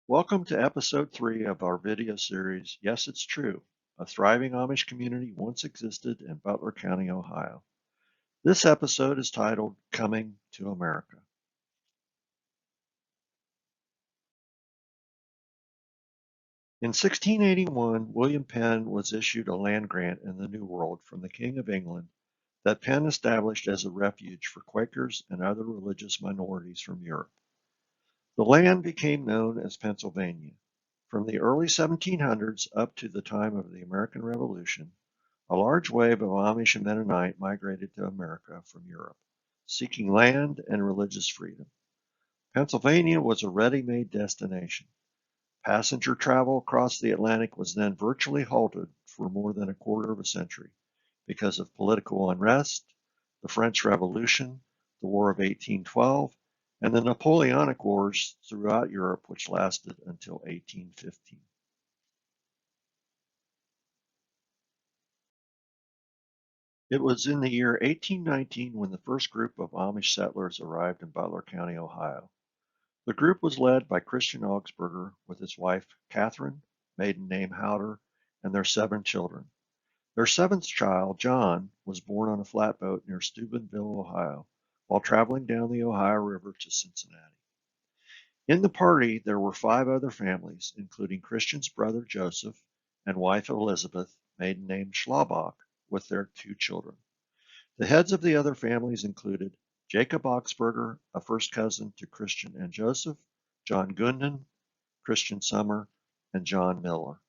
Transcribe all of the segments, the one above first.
Welcome to episode 3 of our video series, Yes, It's True. A thriving Amish community once existed in Butler County, Ohio. This episode is titled Coming to America. In 1681, William Penn was issued a land grant in the New World from the King of England that Penn established as a refuge for Quakers and other religious minorities from Europe. The land became known as Pennsylvania. From the early 1700s up to the time of the American Revolution, a large wave of Amish and Mennonite migrated to America from Europe, seeking land and religious freedom. Pennsylvania was a ready-made destination. Passenger travel across the Atlantic was then virtually halted for more than a quarter of a century because of political unrest, the French Revolution, the War of 1812, and the Napoleonic Wars throughout Europe, which lasted until 1815. It was in the year 1819 when the first group of Amish settlers arrived in Butler County, Ohio. The group was led by Christian Augsburger with his wife Catherine, maiden name Howder, and their 7 children. Their 7th child, John, was born on a flatboat near Steubenville, Ohio, while traveling down the Ohio River to Cincinnati. In the party, there were 5 other families, including Christian's brother Joseph and wife Elizabeth, maiden name Schlabach, with their 2 children. The heads of the other families included Jacob Augsburger, a first cousin to Christian and Joseph, John Gunden, Christian Summer, and John Miller.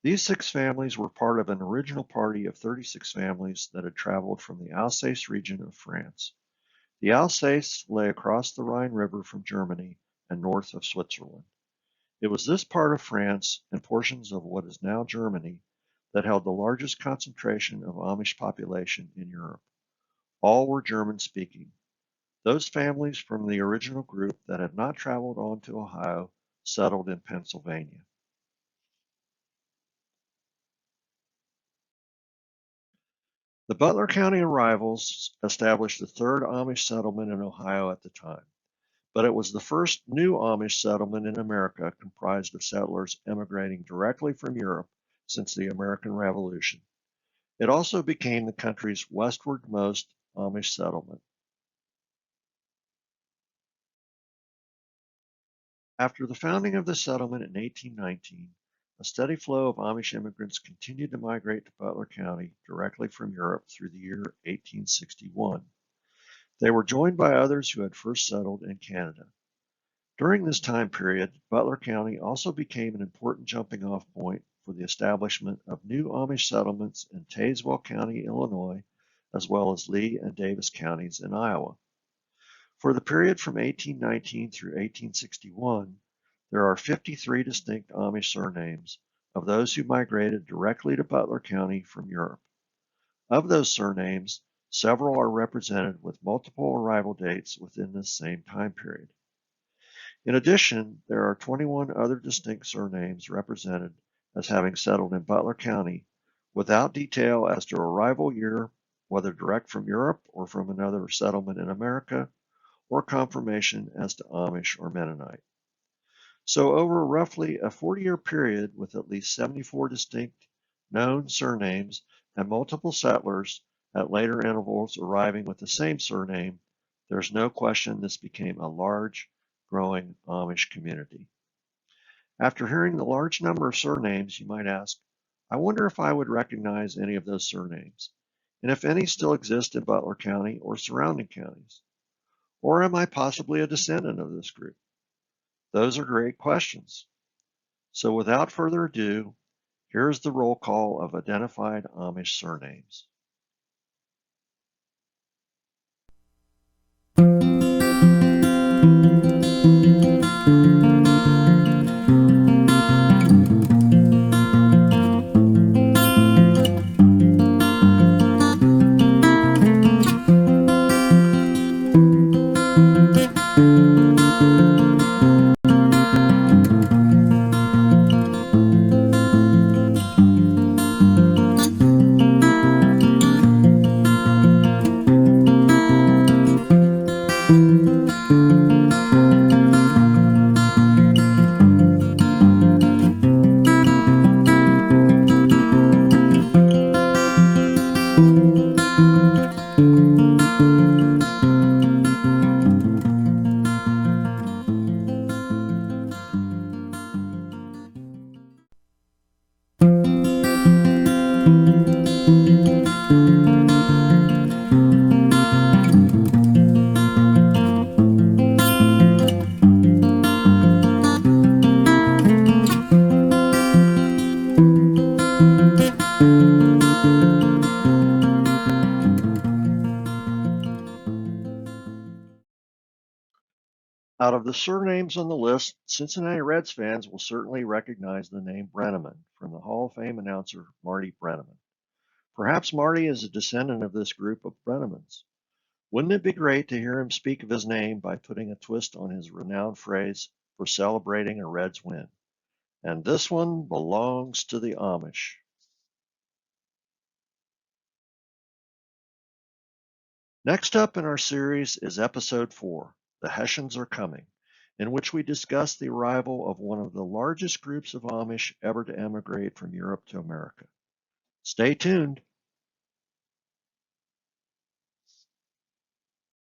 These 6 families were part of an original party of 36 families that had traveled from the Alsace region of France. The Alsace lay across the Rhine River from Germany and north of Switzerland. It was this part of France and portions of what is now Germany that held the largest concentration of Amish population in Europe. All were German-speaking. Those families from the original group that had not traveled on to Ohio settled in Pennsylvania. The Butler County arrivals established the 3rd Amish settlement in Ohio at the time, but it was the first new Amish settlement in America comprised of settlers emigrating directly from Europe since the American Revolution. It also became the country's westwardmost Amish settlement. After the founding of the settlement in 1819, a steady flow of Amish immigrants continued to migrate to Butler County directly from Europe through the year 1861. They were joined by others who had first settled in Canada. During this time period, Butler County also became an important jumping-off point for the establishment of new Amish settlements in Tazewell County, Illinois, as well as Lee and Davis counties in Iowa. For the period from 1819 through 1861, there are 53 distinct Amish surnames of those who migrated directly to Butler County from Europe. Of those surnames, several are represented with multiple arrival dates within this same time period. In addition, there are 21 other distinct surnames represented as having settled in Butler County without detail as to arrival year, whether direct from Europe or from another settlement in America, or confirmation as to Amish or Mennonite. So over roughly a 40-year period with at least 74 distinct known surnames and multiple settlers at later intervals arriving with the same surname, there's no question this became a large, growing Amish community. After hearing the large number of surnames, you might ask, I wonder if I would recognize any of those surnames, and if any still exist in Butler County or surrounding counties. Or am I possibly a descendant of this group? Those are great questions. So without further ado, here's the roll call of identified Amish surnames. Out of the surnames on the list, Cincinnati Reds fans will certainly recognize the name Brenneman from the Hall of Fame announcer Marty Brenneman. Perhaps Marty is a descendant of this group of Brennemans. Wouldn't it be great to hear him speak of his name by putting a twist on his renowned phrase for celebrating a Reds win? And this one belongs to the Amish. Next up in our series is Episode 4, The Hessians Are Coming, in which we discuss the arrival of one of the largest groups of Amish ever to emigrate from Europe to America. Stay tuned.